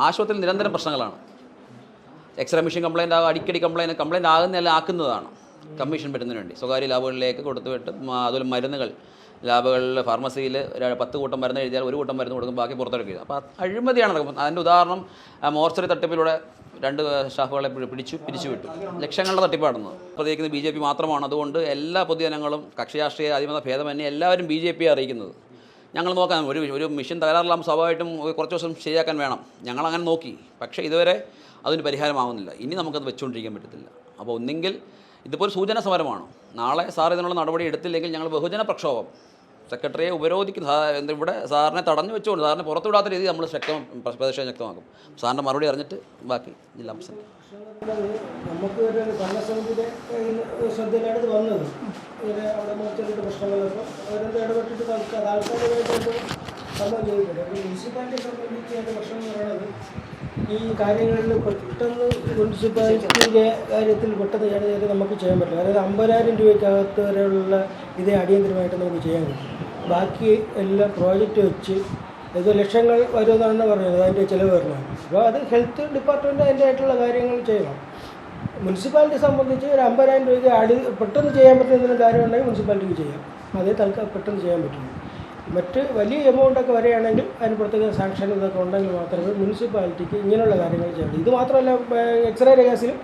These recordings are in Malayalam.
ആശുപത്രിയിൽ നിരന്തരം പ്രശ്നങ്ങളാണ്. എക്സ്റേ മെഷീൻ കംപ്ലയിൻ്റ് ആകും, അടിക്കടി കംപ്ലയിൻ്റ് ആകുന്നതെല്ലാം ആക്കുന്നതാണ് കമ്മീഷൻ വരുന്നതിന് വേണ്ടി. സ്വകാര്യ ലാബുകളിലേക്ക് കൊടുത്തു വിട്ട് അതുപോലെ മരുന്നുകൾ ലാബുകളിൽ ഫാർമസിയിൽ 10 കൂട്ടം മരുന്ന് എഴുതിയാൽ 1 കൂട്ടം മരുന്ന് കൊടുക്കും, ബാക്കി പുറത്തെടുക്കുക. അപ്പോൾ അഴിമതിയാണ് നടക്കുന്നത്. അതിൻ്റെ ഉദാഹരണം മോർച്ചറി തട്ടിപ്പിലൂടെ 2 സ്റ്റാഫുകളെ പിരിച്ചു വിട്ടു. ലക്ഷങ്ങളുടെ തട്ടിപ്പാടുന്നത് പ്രതികരിക്കുന്നത് BJP മാത്രമാണ്. അതുകൊണ്ട് എല്ലാ പൊതുജനങ്ങളും കക്ഷി രാഷ്ട്രീയ അധിമത ഭേദമന്യേ എല്ലാവരും BJP അറിയിക്കുന്നത്. ഞങ്ങൾ നോക്കാം, ഒരു മെഷീൻ തകരാറിലാകുമ്പോൾ സ്വാഭാവികമായിട്ടും കുറച്ച് ദിവസം ശരിയാക്കാൻ വേണം. ഞങ്ങളങ്ങനെ നോക്കി, പക്ഷേ ഇതുവരെ അതിന് പരിഹാരമാവുന്നില്ല. ഇനി നമുക്കത് വെച്ചുകൊണ്ടിരിക്കാൻ പറ്റത്തില്ല. അപ്പോൾ ഒന്നെങ്കിൽ ഇതിപ്പോൾ ഒരു സൂചന സമരമാണ്. നാളെ സാർ ഇതിനുള്ള നടപടി എടുത്തില്ലെങ്കിൽ ഞങ്ങൾ ബഹുജന പ്രക്ഷോഭം, സെക്രട്ടറിയെ ഉപരോധിക്കുന്ന ഇവിടെ സാറിനെ തടഞ്ഞു വെച്ചുകൊണ്ട് സാറിനെ പുറത്തുവിടാത്ത രീതിയിൽ നമ്മൾ പ്രതിഷേധം ശക്തമാക്കും. സാറിൻ്റെ മറുപടി അറിഞ്ഞിട്ട് ബാക്കി ജില്ലാ പ്രസിഡന്റ്. നമുക്ക് ഒരു ഭരണസമിതിയുടെ ശ്രദ്ധയിലാണ് ഇത് വന്നത്. ഇങ്ങനെ അവിടെ മോർച്ചറിയുടെ പ്രശ്നങ്ങളൊക്കെ അവരെന്ത് ഇടപെട്ടിട്ട് താൽക്കാലികമായിട്ട് സംഭവം ചെയ്തിട്ടുണ്ട്. മുനിസിപ്പാലിറ്റിയെ സംബന്ധിച്ച് അതിൻ്റെ പ്രശ്നം എന്ന് പറയുന്നത് ഈ കാര്യങ്ങളിൽ പെട്ടെന്ന് മുനിസിപ്പാലിറ്റിയുടെ കാര്യത്തിൽ പെട്ടെന്ന് ചെയ്ത് നമുക്ക് ചെയ്യാൻ പറ്റില്ല. അതായത് 50,000 രൂപയ്ക്കകത്ത് വരെയുള്ള ഇതേ അടിയന്തരമായിട്ട് നമുക്ക് ചെയ്യാൻ പറ്റും. ബാക്കി എല്ലാം പ്രോജക്റ്റ് വെച്ച് ഇത് ലക്ഷങ്ങൾ വരുമെന്നാണ് പറയുന്നത്, അതിൻ്റെ ചിലവ് വരണമാണ്. അപ്പോൾ അത് ഹെൽത്ത് ഡിപ്പാർട്ട്മെൻറ്റ് അതിൻ്റെ ആയിട്ടുള്ള കാര്യങ്ങൾ ചെയ്യണം. മുനിസിപ്പാലിറ്റി സംബന്ധിച്ച് ഒരു 50,000 രൂപയ്ക്ക് പെട്ടെന്ന് ചെയ്യാൻ പറ്റുന്ന കാര്യം ഉണ്ടെങ്കിൽ മുനിസിപ്പാലിറ്റിക്ക് ചെയ്യാം. അതേ തൽക്കാലം പെട്ടെന്ന് ചെയ്യാൻ പറ്റുള്ളൂ. മറ്റ് വലിയ എമൗണ്ടൊക്കെ വരികയാണെങ്കിൽ അതിന് പ്രത്യേക സാങ്ഷൻ ഇതൊക്കെ ഉണ്ടെങ്കിൽ മാത്രമേ മുനിസിപ്പാലിറ്റിക്ക് ഇങ്ങനെയുള്ള കാര്യങ്ങൾ ചെയ്യൂ. ഇത് മാത്രമല്ല, എക്സ്റേയുടെ കേസിലും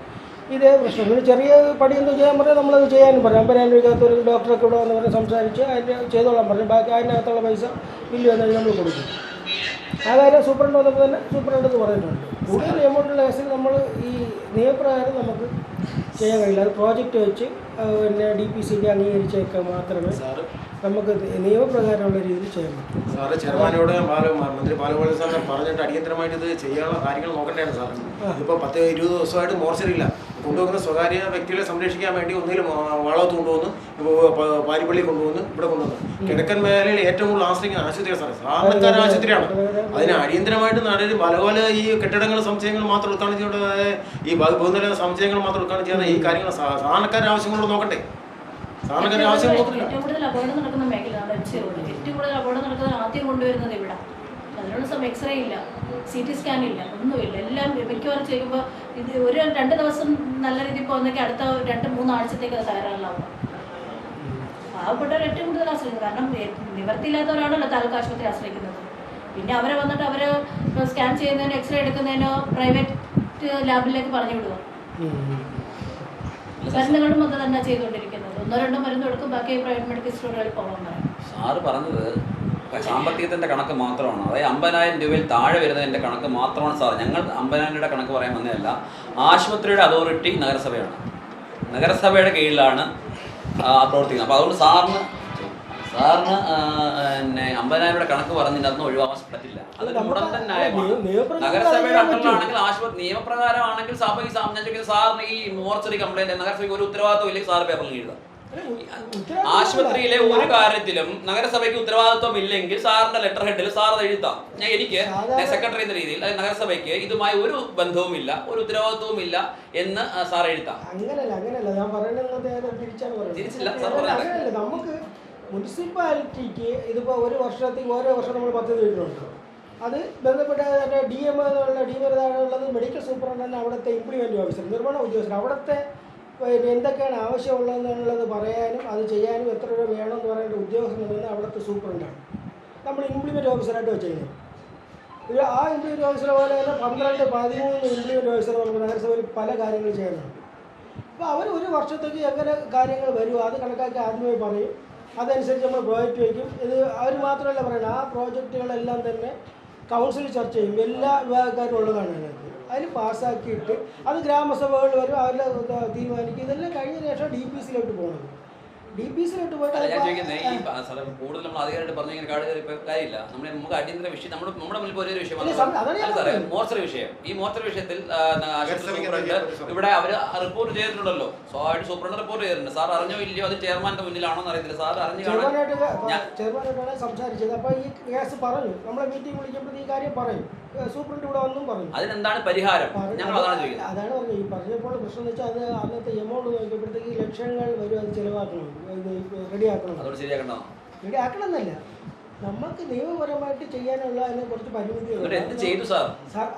ഇതേ പ്രശ്നം. പിന്നെ ചെറിയ പടി എന്ത് ചെയ്യാൻ പറഞ്ഞാൽ നമ്മളത് ചെയ്യാനും പറയും. 50,000 രൂപയ്ക്കകത്ത് ഒരു ഡോക്ടറൊക്കെ ഇവിടെ വന്ന് പറഞ്ഞ് സംസാരിച്ച് അതിൻ്റെ ചെയ്തോളാൻ പറഞ്ഞു. ബാക്കി അതിനകത്തുള്ള പൈസ ബില്ല് വന്നാൽ നമ്മൾ കൊടുക്കും. ആ കാര്യം സൂപ്രണ്ട് വന്നപ്പോൾ തന്നെ സൂപ്രണ്ട് എന്ന് പറഞ്ഞിട്ടുണ്ട്. കൂടുതൽ എമൗണ്ടുള്ള കേസിൽ നമ്മൾ ഈ നിയമപ്രകാരം നമുക്ക് ചെയ്യാൻ കഴിയില്ല. അത് പ്രോജക്റ്റ് വെച്ച് പിന്നെ DPCക്ക് അംഗീകരിച്ചൊക്കെ മാത്രമേ നമുക്ക് നിയമപ്രകാരമുള്ള രീതിയിൽ ചെയ്യാൻ പറ്റും. സാറ് ചെയർമാനോട് മന്ത്രി ബാലഗോപാൽ സാറിനെ പറഞ്ഞിട്ട് അടിയന്തരമായിട്ട് ഇത് ചെയ്യാനുള്ള കാര്യങ്ങൾ നോക്കണ്ടായിരുന്നു സാർ. ഇപ്പോൾ 10-20 ദിവസമായിട്ട് മോർച്ചറിയില്ല. കൊണ്ടുവന്ന സ്വകാര്യ വ്യക്തികളെ സംരക്ഷിക്കാൻ വേണ്ടി ഒന്നിലും വളവത്ത് കൊണ്ടുവന്ന് പാരിപ്പള്ളി കൊണ്ടുവന്ന് ഇവിടെ കൊണ്ടുവന്നു. കിഴക്കൻ മേഖലയിൽ ഏറ്റവും കൂടുതൽ ആശ്രയിക്കുന്ന ആശുപത്രിയാണ് സാറേ, സാധാരണക്കാര ആശുപത്രിയാണ്. അതിന് അടിയന്തരമായിട്ട് നടൻ ബാലഗോപാൽ ഈ കെട്ടിടങ്ങൾ സംശയങ്ങൾ മാത്രം ഉദ്ഘാടനം ചെയ്യേണ്ടത്, ഈ ബഹുനില സംശയങ്ങൾ മാത്രം ഉദ്ഘാടനം ചെയ്യുന്ന ഈ കാര്യങ്ങൾ സാധാരണക്കാരുടെ ആവശ്യങ്ങളോട് നോക്കട്ടെ. സാധാരണക്കാരുടെ ആവശ്യം നോക്കുന്നില്ല. ഏറ്റവും കൂടുതൽ അപകടം നടക്കുന്ന മേഖലയാണ് ഏറ്റവും കൂടുതൽ അപകടം നടക്കുന്നത് ആദ്യം കൊണ്ടുവരുന്നത് ഇവിടെ. അതിനുള്ള എക്സ്റേ ഇല്ല, CT സ്കാൻ ഇല്ല, ഒന്നുമില്ല. എല്ലാം മിക്കവാറും ചെയ്യുമ്പോൾ ഇത് 1-2 ദിവസം നല്ല രീതിയിൽ പോകുന്നതൊക്കെ അടുത്ത 2-3 ആഴ്ചത്തേക്ക് അത് തകരാറിലാവും. പാവപ്പെട്ടവർ ഏറ്റവും കൂടുതൽ ആശ്രയിക്കുന്നത്. കാരണം നിവർത്തിയില്ലാത്തവരാണല്ലോ താലൂക്ക് ആശുപത്രി ആശ്രയിക്കുന്നത്. പിന്നെ അവരെ വന്നിട്ട് അവർ സ്കാൻ ചെയ്യുന്നതിനോ എക്സ്റേ എടുക്കുന്നതിനോ പ്രൈവറ്റ് ലാബിലേക്ക് പറഞ്ഞു വിടുക. മരുന്നുകളും അത് തന്നെ ചെയ്തുകൊണ്ടിരിക്കുന്നത്. 1-2 മരുന്ന് കൊടുക്കും, ബാക്കി പ്രൈവറ്റ് മെഡിക്കൽ സ്റ്റോറുകളിൽ പോകാൻ പറയും. സാറ് പറഞ്ഞത് സാമ്പത്തികത്തിൻ്റെ കണക്ക് മാത്രമാണ്. അതായത് 50,000 രൂപയിൽ താഴെ വരുന്നതിൻ്റെ കണക്ക് മാത്രമാണ് സാർ. ഞങ്ങൾ 50,000 രൂപയുടെ കണക്ക് പറയാൻ വന്നതല്ല. ആശുപത്രിയുടെ അതോറിറ്റി നഗരസഭയാണ്, നഗരസഭയുടെ കീഴിലാണ് പ്രവർത്തിക്കുന്നത്. അപ്പോൾ അതുകൊണ്ട് സാറിന് പിന്നെ 50,000 രൂപയുടെ കണക്ക് പറഞ്ഞതിൻ്റെ അതൊന്നും ഒഴിവാക്കാൻ പറ്റില്ല. അതൊരു മുടന്തൻ ന്യായമാണ്. നഗരസഭയുടെ അണ്ടറിലാണെങ്കിൽ ആശുപത്രി നിയമപ്രകാരമാണെങ്കിൽ സാറിന് ഈ മോർച്ചറി കംപ്ലൈൻറ്റ് നഗരസഭയ്ക്ക് ഒരു ഉത്തരവാദിത്വം ഇല്ലെങ്കിൽ സാറ് പേപ്പറിൽ എഴുതാം. ആശുപത്രിയിലെ ഒരു കാര്യത്തിലും നഗരസഭയ്ക്ക് ഉത്തരവാദിത്വം ഇല്ലെങ്കിൽ സാറിന്റെ ലെറ്റർ ഹെഡിൽ സാർ എഴുതാം. എനിക്ക് സെക്രട്ടറി എന്ന രീതിയിൽ നഗരസഭയ്ക്ക് ഇതുമായി ഒരു ബന്ധവുമില്ല, ഒരു ഉത്തരവാദിത്വവും ഇല്ല എന്ന് സാർ എഴുതാം. അങ്ങനെയല്ല ഞാൻ പറയുന്നത്, തിരിച്ചില്ല സാർ പറഞ്ഞത്. നമുക്ക് മുനിസിപ്പാലിറ്റിക്ക് ഇതിപ്പോൾ ഒരു വർഷത്തേക്ക് ഓരോ വർഷം നമ്മൾ പദ്ധതി ഇട്ടിട്ടുണ്ട്. അത് ബന്ധപ്പെട്ട DM ഉള്ളത് മെഡിക്കൽ സൂപ്രണ്ട് തന്നെ അവിടുത്തെ ഇംപ്ലിമെൻറ്റ് ഓഫീസർ, നിർവഹണ ഉദ്യോഗസ്ഥർ, അവിടുത്തെ എന്തൊക്കെയാണ് ആവശ്യമുള്ളതെന്നുള്ളത് പറയാനും അത് ചെയ്യാനും എത്ര രൂപ വേണമെന്ന് പറയേണ്ട ഉദ്യോഗസ്ഥൻ നിന്ന് അവിടുത്തെ സൂപ്രണ്ടാണ് നമ്മൾ ഇംപ്ലിമെൻറ്റ് ഓഫീസറായിട്ട് വെച്ചിരിക്കുന്നത്. ആ ഇംപ്ലിമെൻറ്റ് ഓഫീസറെ പോലെ തന്നെ 12-13 ഇംപ്ലിമെൻറ്റ് ഓഫീസർ നമുക്ക് നഗരസഭയിൽ പല കാര്യങ്ങൾ ചെയ്യുന്നുണ്ട്. അപ്പോൾ അവർ ഒരു വർഷത്തേക്ക് എങ്ങനെ കാര്യങ്ങൾ വരുമോ അത് കണക്കാക്കി ആദ്യമേ പറയും. അതനുസരിച്ച് നമ്മൾ പ്രോജക്റ്റ് വയ്ക്കും. ഇത് അവർ മാത്രമല്ല പറയുന്നത്, ആ പ്രോജക്റ്റുകളെല്ലാം തന്നെ കൗൺസിൽ ചർച്ച ചെയ്യും. എല്ലാ വിഭാഗക്കാരും ഉള്ളതാണ് അതിനകത്ത്. അതിന് പാസ്സാക്കിയിട്ട് അത് ഗ്രാമസഭകൾ വരും, അവരുടെ തീരുമാനിക്കും. ഇതെല്ലാം കഴിഞ്ഞ ശേഷം DPCയിലോട്ട് പോകണം. DPCയിലോട്ട് പോയിട്ട് കൂടുതൽ നമ്മൾ അധികാരമായിട്ട് പറഞ്ഞ കാര്യമില്ല. നമുക്ക് അടിയന്തര വിഷയം നമ്മുടെ മുന്നിൽ ഒരേ വിഷയം മോർച്ചറി വിഷയം. ഈ മോർച്ചറി വിഷയത്തിൽ ഇവിടെ അവർ റിപ്പോർട്ട് ചെയ്തിട്ടുണ്ടല്ലോ, സ്വാഭാവിക സൂപ്രണ്ട് റിപ്പോർട്ട് ചെയ്തിട്ടുണ്ട്. സാർ അറിഞ്ഞോ ഇല്ലയോ, അത് ചെയർമാന്റെ മുന്നിലാണോ എന്ന് അറിയത്തില്ല. സാർ ചെയർമാനായിട്ടാണ് സംസാരിച്ചത്. അപ്പോൾ ഈ കേസ് പറഞ്ഞു, നമ്മളെ മീറ്റിംഗ് വിളിക്കുമ്പോൾ ഈ കാര്യം പറയും. സൂപ്രണ്ട് ഇവിടെ വന്നും പറഞ്ഞു. അതിനെന്താണ് പരിഹാരം? ഞങ്ങൾ അതാണ് ചോദിക്കുന്നത്. അതാണ് പറഞ്ഞത്. ഈ പറഞ്ഞപ്പോൾ പ്രശ്നം എന്ന് വെച്ചാൽ അത് അന്നത്തെ എമൗണ്ട് നോക്കിയപ്പോഴത്തേക്ക് ലക്ഷങ്ങൾ വരും. അത് ചിലവാക്കണം, ഇത് റെഡിയാക്കണം. അതോട് ശരിയാക്കണോ? റെഡിയാക്കണം എന്നല്ല, നമുക്ക് നിയമപരമായിട്ട് ചെയ്യാനുള്ള അതിനെ കുറച്ച് എന്നിട്ട് എന്ത് പരിമിതികളുണ്ട്. ചെയ്തു സാർ?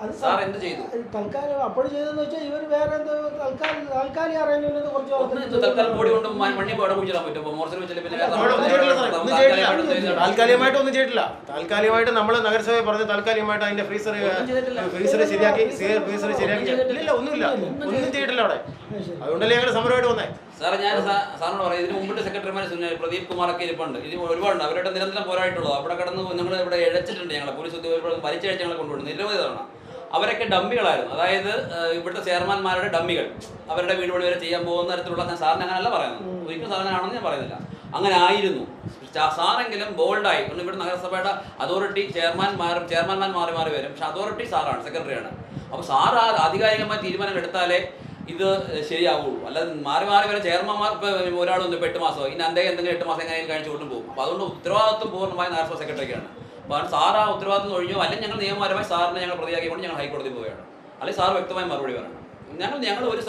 അത് സാർ എന്ത് ചെയ്തു? തൽക്കാലം അപ്പോൾ ചെയ്തതെന്ന് വെച്ചാൽ ഇവർ വേറെ എന്തോ താൽക്കാലിക അറേഞ്ച്മെന്റ് കുറച്ച് തൽക്കാലം ബോഡി കൊണ്ട് മണ്ണി അവിടെ കുഴിച്ചിടാൻ പറ്റും. മോർച്ചറി വെച്ചാൽ പിന്നെ താൽക്കാലികമായിട്ട് ഒന്നും ചെയ്തിട്ടില്ല. താൽക്കാലികമായിട്ട് നമ്മൾ നഗരസഭ പറഞ്ഞ് താൽക്കാലികമായിട്ട് അതിന്റെ ഫ്രീസർ ശരിയാക്കി ഇല്ല ഒന്നുമില്ല, ഒന്നും ചെയ്തിട്ടില്ല അവിടെ. അതുകൊണ്ടല്ലേ ഞങ്ങൾ സമരമായിട്ട് വന്നേ. സാറേ, ഞാൻ സാറിനോട് പറയാം, ഇതിന് മുമ്പിട്ട് സെക്രട്ടറിമാർ പ്രദീപ് കുമാറൊക്കെ ഇരിപ്പുണ്ട്. ഇത് ഒരുപാടുണ്ട്. അവരുടെ നിരന്തരം പോരായിട്ടുള്ളത്. അവിടെ കടന്ന് ഞങ്ങൾ ഇവിടെ ഇഴച്ചിട്ടുണ്ട്. ഞങ്ങളെ പോലീസ് ഉദ്യോഗസ്ഥർ വലിച്ചഴിച്ച് ഞങ്ങളെ കൊണ്ടുപോകും നിരവധി തവണ. അവരൊക്കെ ഡമ്മികളായിരുന്നു. അതായത് ഇവിടുത്തെ ചെയർമാൻമാരുടെ ഡമ്മികൾ. അവരുടെ വീട് വഴി വരെ ചെയ്യാൻ പോകുന്ന തരത്തിലുള്ള സാറിന് അങ്ങനെയല്ല പറയുന്നത്. ഒരിക്കലും സാധനമാണെന്ന് ഞാൻ പറയുന്നില്ല. അങ്ങനെ ആയിരുന്നു. സാറെങ്കിലും ബോൾഡായി. ഇവിടെ നഗരസഭയുടെ അതോറിറ്റി ചെയർമാൻമാർ മാറി വരും. പക്ഷെ അതോറിറ്റി സാറാണ്, സെക്രട്ടറിയാണ്. അപ്പോൾ സാർ ആ ആധികാരികമായ തീരുമാനം എടുത്താലേ ഇത് ശരിയാവുള്ളൂ. അല്ലാതെ മാറി വരെ ചെയർമാൻമാർ ഇപ്പോൾ ഒരാളൊന്നും ഇപ്പോൾ 8 മാസമോ ഇനി അദ്ദേഹം എന്തെങ്കിലും 8 മാസം എങ്ങനെയും കഴിച്ചു കൊണ്ടും പോകും. അപ്പോൾ അതുകൊണ്ട് ഉത്തരവാദിത്വം പൂർണ്ണമായി നഗരസഭ സെക്രട്ടറിക്കാണ്. അപ്പോൾ സാർ ആ ഉത്തരവാദിത്വം ഒഴിഞ്ഞു. അല്ലെങ്കിൽ ഞങ്ങൾ നിയമപരമായി സാറിനെ ഞങ്ങൾ പ്രതിയാക്കിക്കൊണ്ട് ഞങ്ങൾ ഹൈക്കോടതി പോവുകയാണ്. അല്ലെങ്കിൽ സാർ വ്യക്തമായി മറുപടി പറയണം. ഞങ്ങൾ ഒരു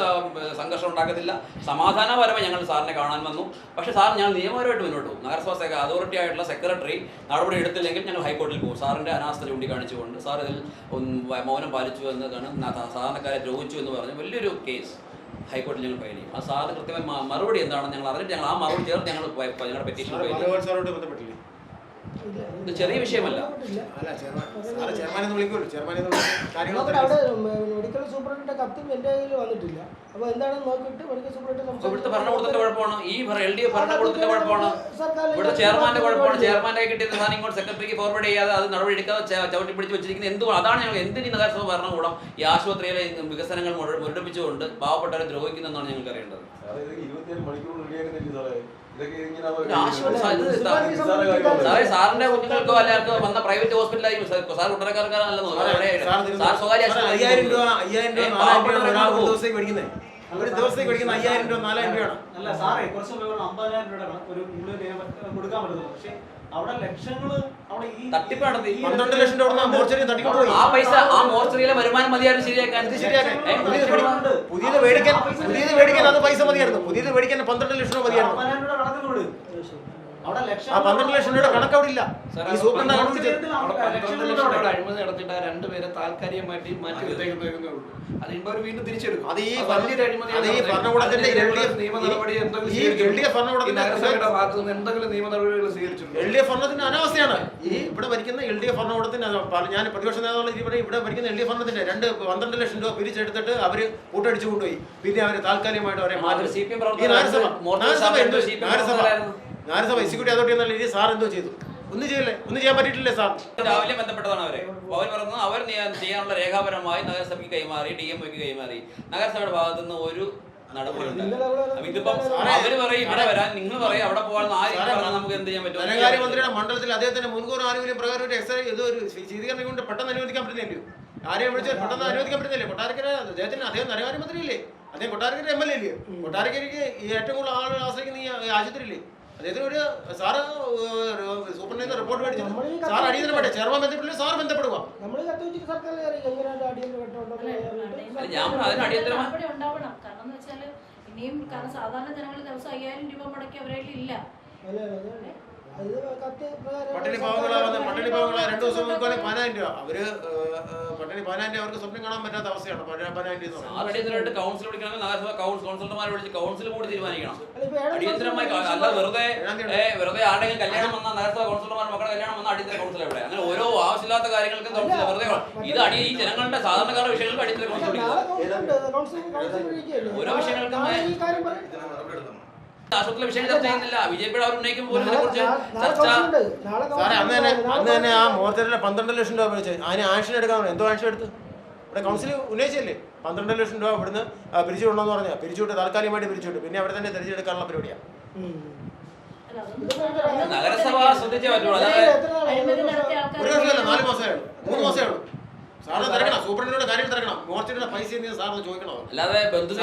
സംഘർഷം ഉണ്ടാക്കത്തില്ല. സമാധാനപരമായി ഞങ്ങൾ സാറിനെ കാണാൻ വന്നു. പക്ഷേ സാർ ഞങ്ങൾ നിയമപരമായിട്ട് മുന്നോട്ട് പോകും. നഗരസഭ അതോറിറ്റി ആയിട്ടുള്ള സെക്രട്ടറി നടപടി എടുത്തില്ലെങ്കിൽ ഞങ്ങൾ ഹൈക്കോടതിയിൽ പോകും. സാറിൻ്റെ അനാസ്ഥ ചൂണ്ടിക്കാണിച്ചുകൊണ്ട് സാർ ഇതിൽ മൗനം പാലിച്ചു എന്നതാണ്, സാധാരണക്കാരെ ദ്രോഹിച്ചു എന്ന് പറഞ്ഞ് വലിയൊരു കേസ് ഹൈക്കോടതിയിൽ ഞങ്ങൾ ഫയൽ ചെയ്യും. ആ സാറിന് കൃത്യമായി മറുപടി എന്താണെന്ന് ഞങ്ങൾ അറിഞ്ഞിട്ട് ഞങ്ങൾ ആ മറുപടി ചേർത്ത് ഞങ്ങളുടെ പെറ്റീഷൻ ഫയൽ ചെയ്യും. ഇത് ചെറിയ വിഷയമല്ല. അവിടെ മെഡിക്കൽ സൂപ്രണ്ടിന്റെ കത്തും എൻ്റെ കയ്യിൽ വന്നിട്ടില്ല. അപ്പോൾ എന്താണെന്ന് നോക്കിയിട്ട് മെഡിക്കൽ സൂപ്രണ്ട് ഇവിടുത്തെ ഭരണകൂടത്തിന്റെ കുഴപ്പമാണ്. ഈ LDF ഭരണകൂടത്തിന്റെ കുഴപ്പമാണ്. ഇവിടുത്തെ ചെയർമാന്റെ കുഴപ്പമാണ്. ചെയർമാനായി കിട്ടിയ സാധനം ഇങ്ങോട്ട് സെക്രട്ടറിക്ക് ഫോർവേഡ് ചെയ്യാതെ അത് നടപടി എടുക്കാതെ ചവിട്ടി പിടിച്ച് വെച്ചിരിക്കുന്നത് എന്തുകൊണ്ട്? അതാണ് ഞങ്ങൾ എന്തിനീ നഗരസഭ ഭരണകൂടം ഈ ആശുപത്രിയിലെ വികസനങ്ങൾ മുരടിപ്പിച്ചുകൊണ്ട് പാവപ്പെട്ടവരെ ദ്രോഹിക്കുന്നതെന്നാണ് ഞങ്ങൾക്ക് അറിയേണ്ടത്. സാറിന്റെ കുഞ്ഞുങ്ങൾക്കോ അല്ലെങ്കിൽ വന്ന പ്രൈവറ്റ് ഹോസ്പിറ്റലായിരിക്കും. സാർ കുട്ടരക്കാർക്കാരല്ലോ. സാർ സ്വകാര്യ ഒരു ദിവസത്തേക്ക് മേടിക്കുന്ന 5000 രൂപ 4000 രൂപയാണ്. അല്ല സാറേ, കുറച്ച് 50,000 രൂപ ഒരു കൊടുക്കാൻ പറ്റുന്നു. പക്ഷേ അവിടെ ലക്ഷങ്ങള് അവിടെ ഈ തട്ടിപ്പ് നടത്തി 12 ലക്ഷം രൂപ മോർച്ചറി തട്ടിക്കൊണ്ടുപോയി. ആ പൈസ ആ മോർച്ചറിയിലെ വരുമാനം മതിയായിരുന്നു ശരിയാക്കാൻ. പുതിയത് മേടിക്കാൻ അത് പൈസ മതിയായിരുന്നു. പുതിയത് മേടിക്കാൻ 12 ലക്ഷം രൂപ മതിയായിരുന്നു. 50,000 രൂപ കണക്കുള്ളൂ. അവിടെ ആ 12 ലക്ഷം രൂപ കണക്ക് അവിടെ ഇല്ല. ഈ സൂപ്രണ്ട് അഴിമതി നടത്തിയിട്ട് ആ 2 പേരെ താൽക്കാലികമായിട്ട് മാറ്റി നിർത്തേക്കുന്നേ ഉള്ളൂ. അതിപ്പോ അവർ വീണ്ടും തിരിച്ചെടുക്കും. അത് ഈ ഭരണകൂടത്തിന്റെ നിയമ നടപടി എന്തെങ്കിലും ഭാഗത്ത് നിന്ന് എന്തെങ്കിലും നിയമ നടപടികൾ സ്വീകരിച്ചു. LDF ഭരണത്തിന്റെ അനാവസ്ഥയാണ് ഈ ഇവിടെ ഭരിക്കുന്ന LDF ഭരണകൂടത്തിന്. ഞാൻ പ്രതിപക്ഷ നേതാവുള്ള ഇവിടെ ഭരിക്കുന്ന LDF ഭരണത്തിന്റെ 12 ലക്ഷം രൂപ പിരിച്ചെടുത്തിട്ട് അവര് കൂട്ടടിച്ചു കൊണ്ടുപോയി. പിന്നെ അവര് താൽക്കാലികമായിട്ട് അവരെ മാറ്റി. ഈ നഗരസഭ എക്സിക്യൂട്ടീവ് അതോറിറ്റി എന്നുള്ള രീതിയിൽ സാർ എന്തോ ചെയ്തു? ഒന്നും ചെയ്യില്ലേ? ഒന്നും ചെയ്യാൻ പറ്റിയിട്ടില്ലേ സാർ? രാവിലെ ബന്ധപ്പെട്ടതാണ് അവരെ. അവർ പറഞ്ഞു അവർ ചെയ്യാനുള്ള രേഖാപരമായി നഗരസഭയ്ക്ക് കൈമാറി, DMOക്ക് കൈമാറി. നഗരസഭയുടെ ഭാഗത്തു നിന്ന് ഒരു നടപടി ഉണ്ടായി. ഇതിപ്പം അവര് പറയും ഇവിടെ വരാൻ, നിങ്ങൾ പറയും അവിടെ പോകാൻ. നമുക്ക് എന്ത് ചെയ്യാൻ പറ്റും? ധനകാര്യമന്ത്രിയുടെ മണ്ഡലത്തിൽ അദ്ദേഹത്തിന്റെ മുൻകൂർ ആനുകൂല്യം പ്രകാരം ഒരു ശീതീകരണം കൊണ്ട് പെട്ടെന്ന് അനുവദിക്കാൻ പറ്റുന്നില്ലയോ? ആരെയും വിളിച്ചാൽ പെട്ടെന്ന് അനുവദിക്കാൻ പറ്റുന്നില്ലേ? കൊട്ടാരക്കര അദ്ദേഹം ധനകാര്യമന്ത്രിയല്ലേ? അദ്ദേഹം കൊട്ടാരക്കര MLA ഇല്ലേ? കൊട്ടാരക്കരയ്ക്ക് ഏറ്റവും കൂടുതൽ ആളുകൾ ആശ്രയിക്കുന്ന ഈ ആശുപത്രിയില്ലേ? അദ്ദേഹത്തിന് ഒരു സാറ് സൂപ്രണ്ടിന്റെ റിപ്പോർട്ട് മേടിച്ചു. സാർ അടിയന്തരമായിട്ട് ചെയർമാൻ ബന്ധപ്പെട്ടില്ല, സാർ ബന്ധപ്പെടുക. കാരണം സാധാരണ ജനങ്ങൾ ദിവസം 5000 രൂപ മുടക്കി അവരുടെ ഇല്ല. പട്ടിണി പാവങ്ങളാണ് 2 ദിവസം മുൻപാണ് 10,000 രൂപ. അവര് പട്ടിണി 10,000 അവർക്ക് സ്വപ്നം കാണാൻ പറ്റാത്ത അവസ്ഥയാണ്. 10,000 അടിയന്തരമായിട്ട് കൗൺസിൽ വിളിക്കണമെങ്കിൽ നഗരസഭ കൗൺസിലർമാരെ വിളിച്ച് കൗൺസിൽ കൂടി തീരുമാനിക്കണം. അടിയന്തരമായി അല്ല വെറുതെ ആരുടെയും കല്യാണം വന്നാൽ നഗരസഭ കൗൺസിലർമാർ മക്കളുടെ കല്യാണം വന്നാൽ അടിയന്തര കൗൺസിൽ എവിടെ? അങ്ങനെ ഓരോ ആവശ്യമില്ലാത്ത കാര്യങ്ങൾക്കും കൗൺസിൽ വെറുതെ ഇത് ഈ ജനങ്ങളുടെ സാധാരണക്കാരുടെ വിഷയങ്ങൾക്ക് അടിയന്തര കൗൺസിൽ വിളിക്കണം. ഓരോ വിഷയങ്ങൾക്കും ആശുപത്രി വിഷയം ചർച്ച ചെയ്യുന്നില്ല. BJP അവർ ഉന്നയിക്കും പോലും ഇതിനെക്കുറിച്ച് ചർച്ച. സാറേ അന്ന് തന്നെ ആ മോർച്ചറിലെ 12 ലക്ഷം രൂപ വെച്ച് അതിന് ആക്ഷൻ എടുക്കാൻ എന്തോ ആക്ഷൻ എടുത്ത് ഇവിടെ കൗൺസിൽ ഉന്നയിച്ചല്ലേ? 12 ലക്ഷം രൂപ ഇവിടുന്ന് പിരിച്ചുവിടണമെന്ന് പറഞ്ഞാൽ പിരിച്ചുവിട്ട് താൽക്കാലികമായിട്ട് പിരിച്ചുവിട്ട് പിന്നെ അവിടെ തന്നെ തിരിച്ചെടുക്കാനുള്ള പരിപാടിയാണ്. നഗരസഭ ശ്രദ്ധിച്ചേ പറ്റുള്ളൂ. 1 വർഷമല്ല, 4 മാസമേ ഉള്ളൂ, 3 മാസമേ ഉള്ളൂ. സാറിന് തിരക്കണം, സൂപ്രണ്ടിനോട് കാര്യം തിരക്കണം. മോർച്ചറിയുടെ പൈസ സാറിന് ചോദിക്കണം. അല്ലാതെ ബന്ധു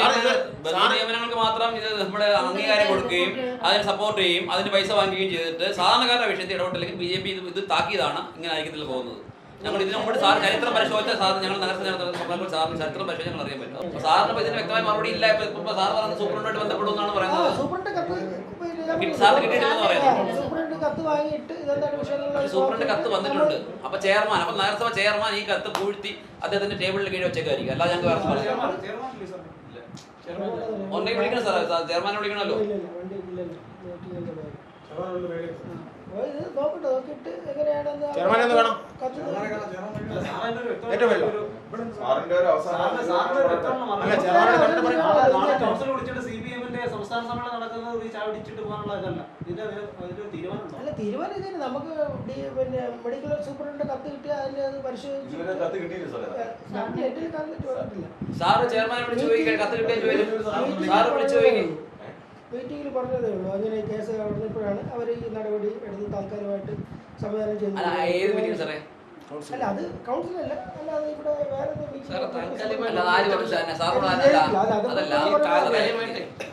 നിയമനങ്ങൾക്ക് മാത്രം ഇത് നമ്മുടെ അംഗീകാരം കൊടുക്കുകയും അതിന് സപ്പോർട്ട് ചെയ്യും, അതിന് പൈസ വാങ്ങുകയും ചെയ്തിട്ട് സാധാരണക്കാരുടെ വിഷയത്തിൽ ഇടപെട്ടില്ലെങ്കിൽ BJP ഇത് താക്കിയതാണ് ഇങ്ങനെ ഐക്യത്തിൽ പോകുന്നത്. ഞങ്ങൾ ഇതിനു മുമ്പ് സാർ ചരിത്രം പരിശോധിച്ച സാർ ഞങ്ങൾ നഗരസഭ സാറിന് ചരിത്രം പരിശോധിച്ച് ഞങ്ങൾ അറിയാൻ പറ്റും. അപ്പോൾ സാറിന് ഇതിന് വ്യക്തമായ മറുപടി ഇല്ല. ഇപ്പൊ സാർ പറഞ്ഞ സൂപ്രണ്ടുമായിട്ട് ബന്ധപ്പെടുമെന്നാണ് പറയുന്നത്. സാറിന് കിട്ടിയിട്ടില്ലെന്ന് പറയുന്നത്. കത്ത് വാങ്ങിയിട്ട് ഇതെന്താണ് വിഷയം സൂപ്രണ്ട് കത്ത് വന്നിട്ടുണ്ട്. അപ്പൊ ചെയർമാൻ, അപ്പൊ നഗരസഭ ചെയർമാൻ ഈ കത്ത് പൂഴ്ത്തി അദ്ദേഹത്തിന്റെ ടേബിളിൽ കീഴിൽ വെച്ചേക്കായിരിക്കും. അല്ലാതെ ഞങ്ങൾക്ക് വേറെ ഒന്നേ വിളിക്കണം സാറേ, ചെയർമാനെ വിളിക്കണമല്ലോ. നോക്കട്ടെ, നോക്കിയിട്ട് എങ്ങനെയാണെന്ന് ചെയർമാനെ ഒന്ന് കാണാം. ഏറ്റവും വലിയ കൗൺസിൽ വിളിച്ചിട്ട് CPM-ന്റെ സംസ്ഥാന സമ്മേളനം നടക്കുന്നത് ഈ ചാടിച്ചിട്ട് പോകാനുള്ള ഇതല്ല. ഇതിന്റെ തീരുമാനം അല്ല, തീരുമാനം ഇതന്നെ. നമുക്ക് പിന്നെ മെഡിക്കൽ സൂപ്രണ്ടിന്റെ കത്ത് കിട്ടിയാൽ അതിന്റെ അത് പരിശോധിച്ച് സാറ് ചെയർമാനെ വിളിച്ചു ചോദിക്കാൻ, കത്ത് കിട്ടിയാൽ ചോദിക്കും. സാറ് വിളിച്ചു ചോദിക്കും. മീറ്റിംഗിൽ പറഞ്ഞതേ ഉള്ളൂ. അങ്ങനെ കേസ് നടന്നപ്പോഴാണ് അവർ ഈ നടപടി എടുത്ത് താൽക്കാലികമായിട്ട് സംവിധാനം ചെയ്തത്. ഏത് മീറ്റിംഗ് സാറേ? അല്ല, അത് കൗൺസിലല്ല, അല്ലാതെ ഇവിടെ വേറെ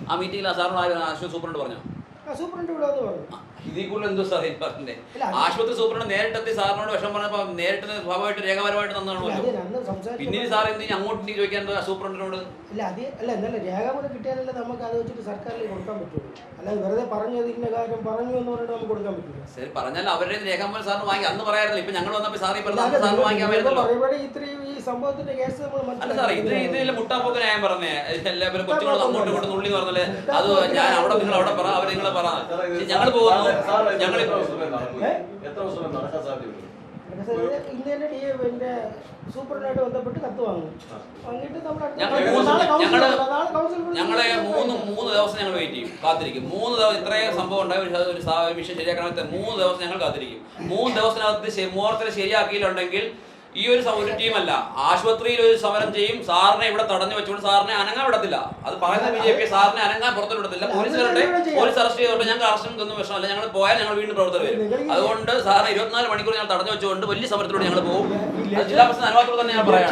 ആ മീറ്റിംഗിൽ സാറിനോട് ആശുപത്രി സൂപ്രണ്ട് പറഞ്ഞു. സൂപ്രണ്ട് ഇവിടെ വന്ന് പറഞ്ഞു. ഇതിൽ കൂടുതൽ എന്തോ സാറേ പറഞ്ഞേ? ആശുപത്രി സൂപ്രണ്ട് നേരിട്ടെത്തി സാറിനോട് വിഷം പറഞ്ഞപ്പോ നേരിട്ട് സ്വാഭാവികമായിട്ട് രേഖാപരമായിട്ട് തന്നാണല്ലോ. പിന്നീട് സാർ എന്ത് അങ്ങോട്ട് ചോദിക്കാൻ സൂപ്രണ്ടിനോട്? അല്ല, അത് അല്ല, എന്നല്ല രേഖാപരം കിട്ടിയാലല്ലേ നമുക്ക് അത് വെച്ചിട്ട് സർക്കാരിൽ കൊടുക്കാൻ പറ്റുള്ളൂ. അല്ലാതെ വെറുതെ പറഞ്ഞത് ഇന്ന കാര്യം പറഞ്ഞു എന്ന് പറഞ്ഞിട്ട് നമുക്ക് കൊടുക്കാൻ പറ്റില്ല. ശരി, പറഞ്ഞാൽ അവരുടെ രേഖാപരം സാറിന് വാങ്ങി അന്ന് പറയാറില്ല. ഇപ്പൊ ഞങ്ങൾ വന്നപ്പോ സാറി സാറിന് വാങ്ങിക്കാൻ പറ്റില്ല. ഈ സംഭവത്തിന്റെ കേസ് അല്ല സാറേ, ഇതിൽ മുട്ടാപ്പൊക്കെ ന്യായം പറഞ്ഞേ. എല്ലാവരും കൊച്ചുങ്ങളും അങ്ങോട്ടും ഇങ്ങോട്ടും നുള്ളി പറഞ്ഞല്ലേ. അത് ഞാൻ അവിടെ നിങ്ങൾ അവിടെ പറ, അവർ നിങ്ങളെ പറ. ഞങ്ങൾ പോകുന്നു. ഞങ്ങൾ ഇന്ത്യന്റെ പിന്നെ സൂപ്പറിനായിട്ട് ബന്ധപ്പെട്ട് കത്ത് വാങ്ങും. വാങ്ങിയിട്ട് ഞങ്ങളെ മൂന്ന് ദിവസം ഞങ്ങൾ വെയിറ്റ് ചെയ്യും, കാത്തിരിക്കും. 3 ദിവസം ഇത്രയും സംഭവം ഉണ്ടായ ഒരു വിഷയം ശരിയാക്കണമെങ്കിൽ 3 ദിവസം ഞങ്ങൾ കാത്തിരിക്കും. 3 ദിവസത്തിനകത്ത് മോർച്ചറി ശരിയാക്കിയിട്ടുണ്ടെങ്കിൽ ഈ ഒരു ടീമല്ല, ആശുപത്രിയിൽ ഒരു സമരം ചെയ്യും. സാറിനെ ഇവിടെ തടഞ്ഞു വെച്ചുകൊണ്ട് സാറിനെ അനങ്ങാൻ വിടത്തില്ല. അത് പറയുന്ന BJP സാറിനെ അനങ്ങാൻ പുറത്തു വിടത്തില്ല. പോലീസ് അറസ്റ്റ് ചെയ്തോട്ടെ, ഞങ്ങൾക്ക് അറസ്റ്റും ഒന്നും പ്രശ്നമല്ല. ഞങ്ങൾ പോയാൽ ഞങ്ങൾ വീണ്ടും പ്രവർത്തനം വരും. അതുകൊണ്ട് സാറിനെ 24 മണിക്കൂർ ഞങ്ങൾ തടഞ്ഞു വെച്ചുകൊണ്ട് വലിയ സമരത്തിലൂടെ ഞങ്ങൾ പോകും. ജില്ലാ പ്രസിഡന്റ് അനുവാദത്തോടെ തന്നെ ഞാൻ പറയാം.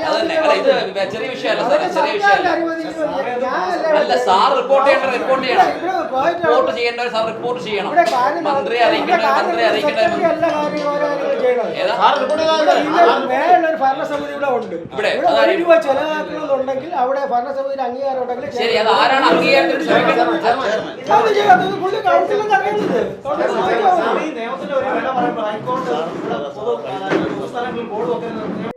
അതന്നെ, അല്ല ഇത് ചെറിയ വിഷയമല്ല സാറേ, ചെറിയ വിഷയമല്ല. അല്ല, സാർ റിപ്പോർട്ട് ചെയ്യണം. റിപ്പോർട്ട് ചെയ്യേണ്ടവർ സാർ റിപ്പോർട്ട് ചെയ്യണം. മന്ത്രിയെ അറിയിക്കേണ്ടവർ മന്ത്രിയെ അറിയിക്കേണ്ടവർ ഭരണസമിതി ഇവിടെ ഉണ്ട്. ഇവിടെ രൂപ ചെലവാക്കണമെന്നുണ്ടെങ്കിൽ അവിടെ ഭരണസമിതിയുടെ അംഗീകാരം ഉണ്ടെങ്കിൽ ശരി. അത് ആരാണ് അംഗീകാരത്തിന് നിയമത്തിന്റെ ഒരു വില പറയുമ്പോൾ ഹൈക്കോടതി പൊതുസ്ഥലങ്ങളിൽ ബോർഡ് വെക്കുന്നത്